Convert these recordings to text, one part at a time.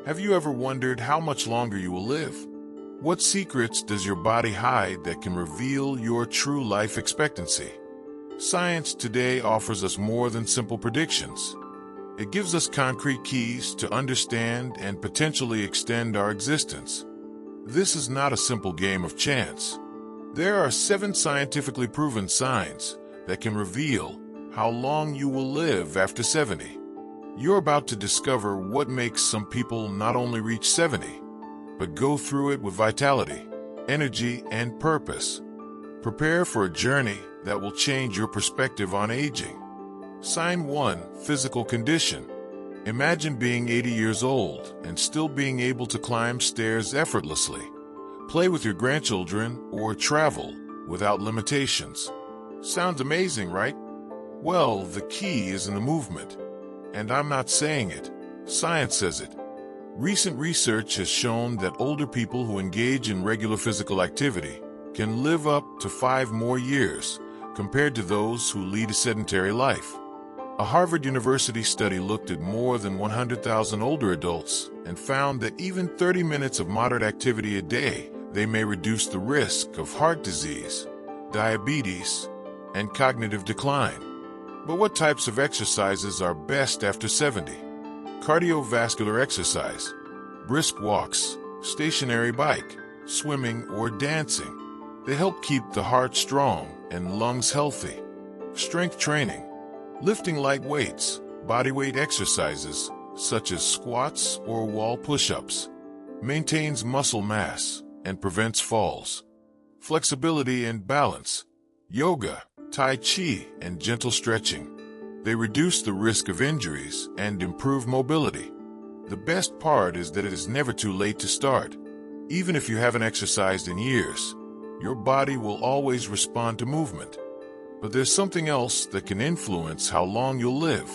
Have you ever wondered how much longer you will live? What secrets does your body hide that can reveal your true life expectancy? Science today offers us more than simple predictions. It gives us concrete keys to understand and potentially extend our existence. This is not a simple game of chance. There are 7 scientifically proven signs that can reveal how long you will live after 70. You're about to discover what makes some people not only reach 70, but go through it with vitality, energy, and purpose. Prepare for a journey that will change your perspective on aging. Sign 1. Physical condition. Imagine being 80 years old and still being able to climb stairs effortlessly, play with your grandchildren, or travel without limitations. Sounds amazing, right? Well, the key is in the movement. And I'm not saying it. Science says it. Recent research has shown that older people who engage in regular physical activity can live up to 5 more years compared to those who lead a sedentary life. A Harvard University study looked at more than 100,000 older adults and found that even 30 minutes of moderate activity a day, they may reduce the risk of heart disease, diabetes, and cognitive decline. But what types of exercises are best after 70? Cardiovascular exercise, brisk walks, stationary bike, swimming, or dancing. They help keep the heart strong and lungs healthy. Strength training, lifting light weights, bodyweight exercises such as squats or wall push-ups, maintains muscle mass and prevents falls. Flexibility and balance, yoga, Tai Chi, and gentle stretching. They reduce the risk of injuries and improve mobility. The best part is that it is never too late to start. Even if you haven't exercised in years, your body will always respond to movement. But there's something else that can influence how long you'll live,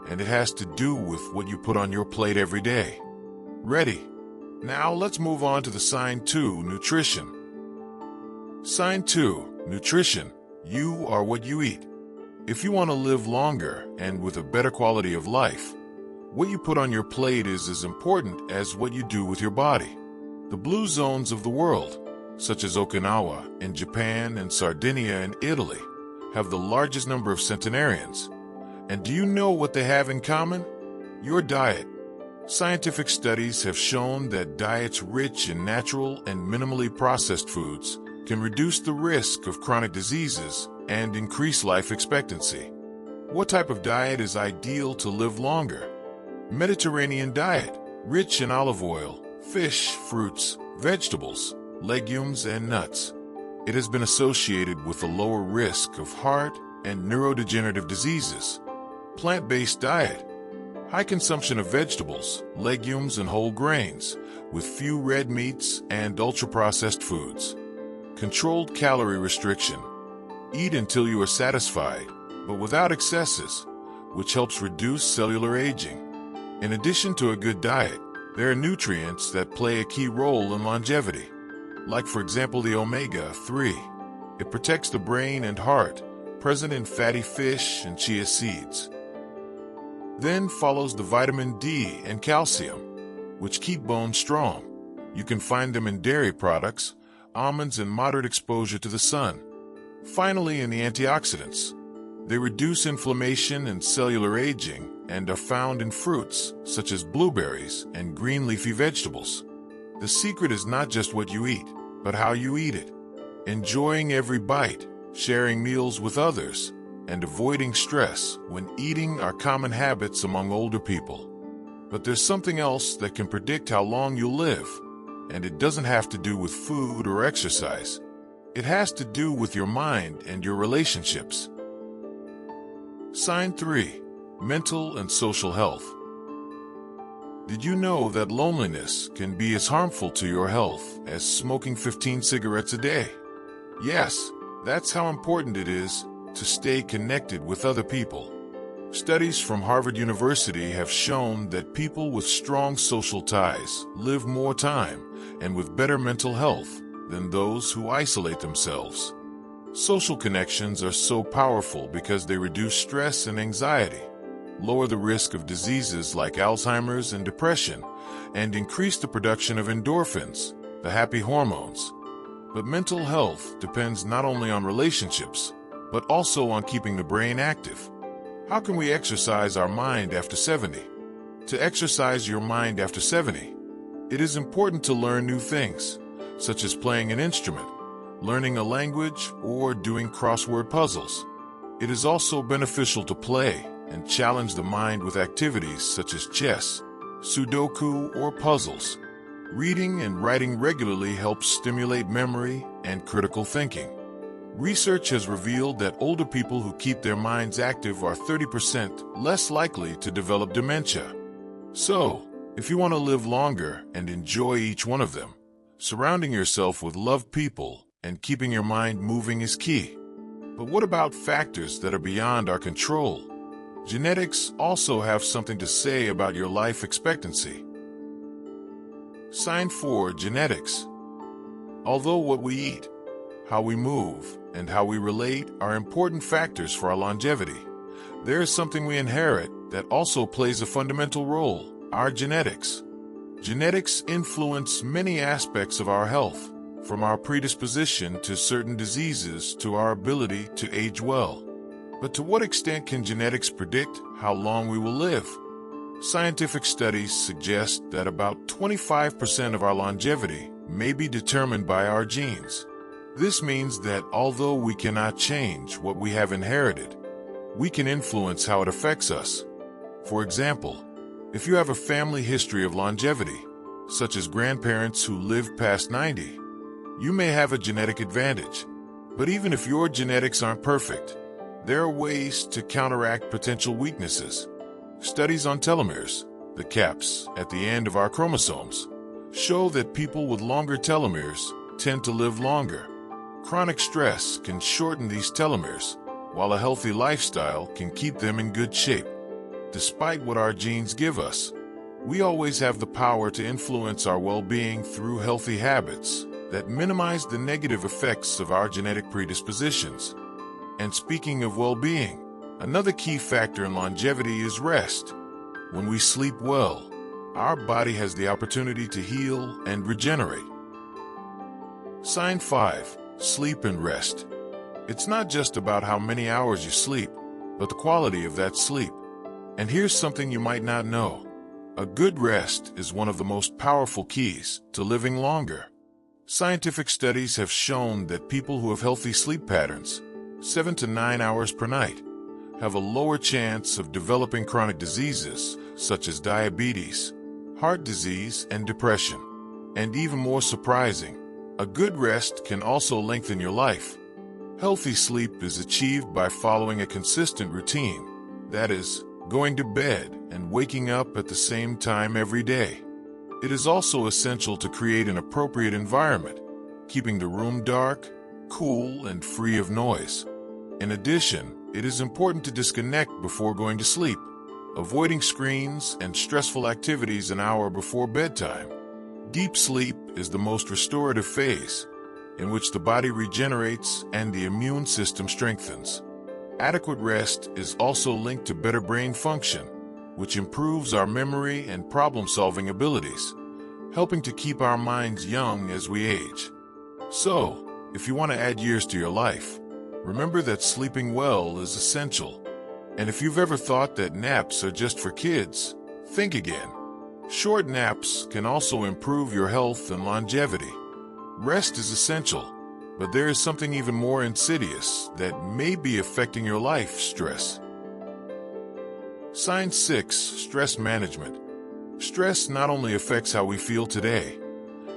and it has to do with what you put on your plate every day. Ready? Now let's move on to the sign 2, nutrition. Sign 2, nutrition. You are what you eat. If you want to live longer and with a better quality of life, what you put on your plate is as important as what you do with your body. The blue zones of the world, such as Okinawa in Japan and Sardinia in Italy, have the largest number of centenarians. And do you know what they have in common? Your diet. Scientific studies have shown that diets rich in natural and minimally processed foods can reduce the risk of chronic diseases and increase life expectancy. What type of diet is ideal to live longer? Mediterranean diet, rich in olive oil, fish, fruits, vegetables, legumes, and nuts. It has been associated with a lower risk of heart and neurodegenerative diseases. Plant-based diet, high consumption of vegetables, legumes, and whole grains, with few red meats and ultra-processed foods. Controlled calorie restriction. Eat until you are satisfied, but without excesses, which helps reduce cellular aging. In addition to a good diet, there are nutrients that play a key role in longevity, like for example the omega-3. It protects the brain and heart, present in fatty fish and chia seeds. Then follows the vitamin D and calcium, which keep bones strong. You can find them in dairy products, almonds, and moderate exposure to the sun. Finally, in the antioxidants. They reduce inflammation and cellular aging and are found in fruits such as blueberries and green leafy vegetables. The secret is not just what you eat, but how you eat it. Enjoying every bite, sharing meals with others, and avoiding stress when eating are common habits among older people. But there's something else that can predict how long you'll live. And it doesn't have to do with food or exercise. It has to do with your mind and your relationships. Sign 3, mental and social health. Did you know that loneliness can be as harmful to your health as smoking 15 cigarettes a day? Yes, that's how important it is to stay connected with other people. Studies from Harvard University have shown that people with strong social ties live more time and with better mental health than those who isolate themselves. Social connections are so powerful because they reduce stress and anxiety. lower the risk of diseases like Alzheimer's and depression, and increase the production of endorphins, the happy hormones. But mental health depends not only on relationships, but also on keeping the brain active. How can we exercise our mind after 70? To exercise your mind after 70, it is important to learn new things, such as playing an instrument, learning a language, or doing crossword puzzles. It is also beneficial to play and challenge the mind with activities such as chess, Sudoku, or puzzles. Reading and writing regularly helps stimulate memory and critical thinking. Research has revealed that older people who keep their minds active are 30% less likely to develop dementia. So, if you want to live longer and enjoy each one of them, surrounding yourself with loved people and keeping your mind moving is key. But what about factors that are beyond our control? Genetics also have something to say about your life expectancy. Sign 4: Genetics. Although what we eat, how we move, and how we relate are important factors for our longevity, there is something we inherit that also plays a fundamental role: our genetics. Genetics influence many aspects of our health, from our predisposition to certain diseases to our ability to age well. But to what extent can genetics predict how long we will live? Scientific studies suggest that about 25% of our longevity may be determined by our genes. This means that although we cannot change what we have inherited, we can influence how it affects us. For example, if you have a family history of longevity, such as grandparents who lived past 90, you may have a genetic advantage. But even if your genetics aren't perfect, there are ways to counteract potential weaknesses. Studies on telomeres, the caps at the end of our chromosomes, show that people with longer telomeres tend to live longer. Chronic stress can shorten these telomeres, while a healthy lifestyle can keep them in good shape. Despite what our genes give us, we always have the power to influence our well-being through healthy habits that minimize the negative effects of our genetic predispositions. And speaking of well-being, another key factor in longevity is rest. When we sleep well, our body has the opportunity to heal and regenerate. Sign 5: Sleep and rest. It's not just about how many hours you sleep, but the quality of that sleep. And here's something you might not know. A good rest is one of the most powerful keys to living longer. Scientific studies have shown that people who have healthy sleep patterns, 7 to 9 hours per night, have a lower chance of developing chronic diseases such as diabetes, heart disease, and depression. And even more surprising, a good rest can also lengthen your life. Healthy sleep is achieved by following a consistent routine, that is, going to bed and waking up at the same time every day. It is also essential to create an appropriate environment, keeping the room dark, cool, and free of noise. In addition, it is important to disconnect before going to sleep, avoiding screens and stressful activities an hour before bedtime. Deep sleep is the most restorative phase, in which the body regenerates and the immune system strengthens. Adequate rest is also linked to better brain function, which improves our memory and problem-solving abilities, helping to keep our minds young as we age. So, if you want to add years to your life, remember that sleeping well is essential. And if you've ever thought that naps are just for kids, think again. Short naps can also improve your health and longevity. Rest is essential, but there is something even more insidious that may be affecting your life: stress. Sign 6: Stress management. Stress not only affects how we feel today,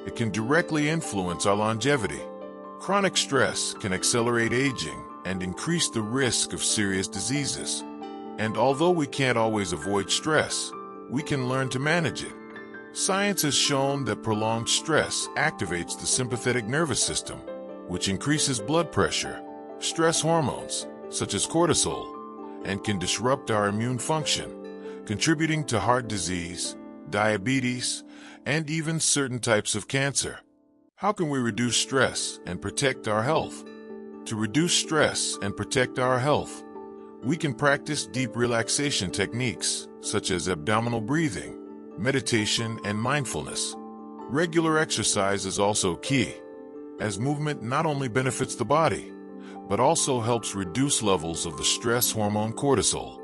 it can directly influence our longevity. Chronic stress can accelerate aging and increase the risk of serious diseases. And although we can't always avoid stress, we can learn to manage it. Science has shown that prolonged stress activates the sympathetic nervous system, which increases blood pressure, stress hormones, such as cortisol, and can disrupt our immune function, contributing to heart disease, diabetes, and even certain types of cancer. How can we reduce stress and protect our health? To reduce stress and protect our health, We can practice deep relaxation techniques such as abdominal breathing, meditation, and mindfulness. Regular exercise is also key, as movement not only benefits the body, but also helps reduce levels of the stress hormone cortisol.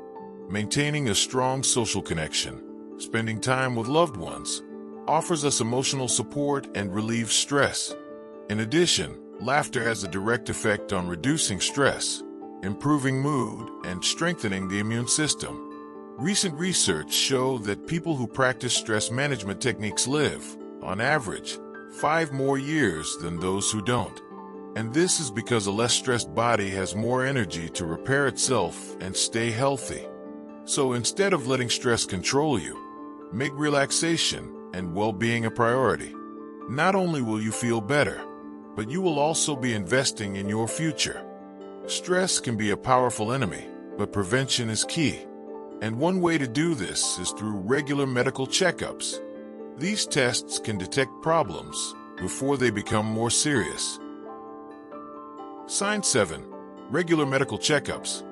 Maintaining a strong social connection, spending time with loved ones, offers us emotional support and relieves stress. In addition, laughter has a direct effect on reducing stress, improving mood, and strengthening the immune system. Recent research shows that people who practice stress management techniques live, on average, 5 more years than those who don't. And this is because a less stressed body has more energy to repair itself and stay healthy. So instead of letting stress control you, make relaxation and well-being a priority. Not only will you feel better, but you will also be investing in your future. Stress can be a powerful enemy, but prevention is key. And one way to do this is through regular medical checkups. These tests can detect problems before they become more serious. Sign 7. Regular medical checkups.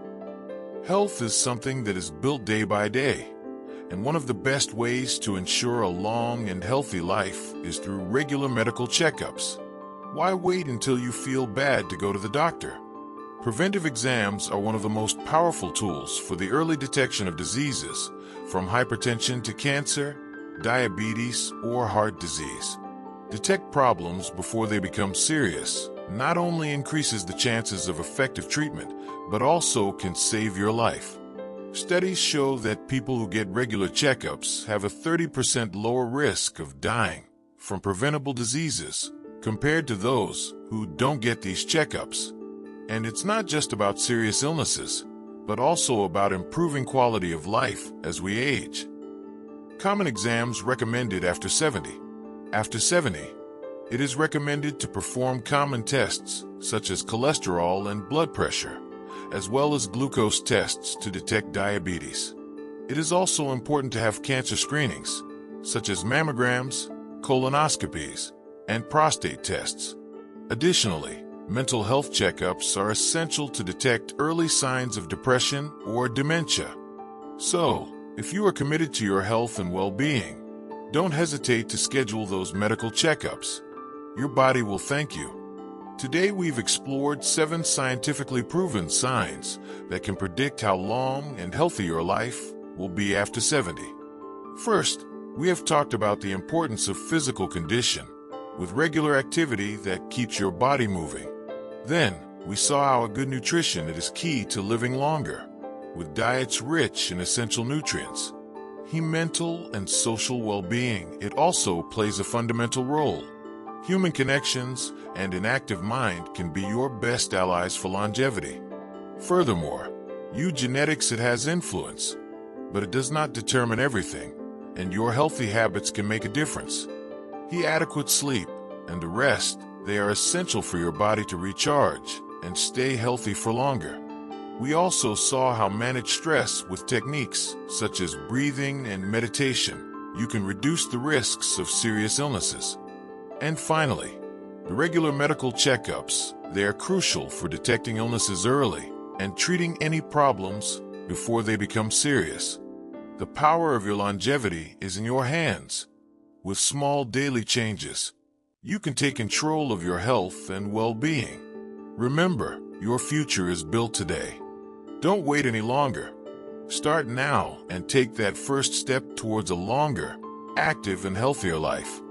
Health is something that is built day by day, and one of the best ways to ensure a long and healthy life is through regular medical checkups. Why wait until you feel bad to go to the doctor? Preventive exams are one of the most powerful tools for the early detection of diseases, from hypertension to cancer, diabetes, or heart disease. Detect problems before they become serious not only increases the chances of effective treatment, but also can save your life. Studies show that people who get regular checkups have a 30% lower risk of dying from preventable diseases compared to those who don't get these checkups. And it's not just about serious illnesses, but also about improving quality of life as we age. Common exams recommended after 70. After 70, it is recommended to perform common tests such as cholesterol and blood pressure, as well as glucose tests to detect diabetes. It is also important to have cancer screenings, such as mammograms, colonoscopies, and prostate tests. Additionally, mental health checkups are essential to detect early signs of depression or dementia. So, if you are committed to your health and well-being, don't hesitate to schedule those medical checkups. Your body will thank you. Today we've explored 7 scientifically proven signs that can predict how long and healthy your life will be after 70. First, we have talked about the importance of physical condition, with regular activity that keeps your body moving. Then, we saw how a good nutrition is key to living longer, with diets rich in essential nutrients. Mental and social well-being, it also plays a fundamental role. Human connections and an active mind can be your best allies for longevity. Furthermore, genetics, it has influence, but it does not determine everything, and your healthy habits can make a difference. Adequate sleep and the rest, they are essential for your body to recharge and stay healthy for longer. We also saw how manage stress with techniques such as breathing and meditation. You can reduce the risks of serious illnesses. And finally, the regular medical checkups, they are crucial for detecting illnesses early and treating any problems before they become serious. The power of your longevity is in your hands. With small daily changes, you can take control of your health and well-being. Remember, your future is built today. Don't wait any longer. Start now and take that first step towards a longer, active, and healthier life.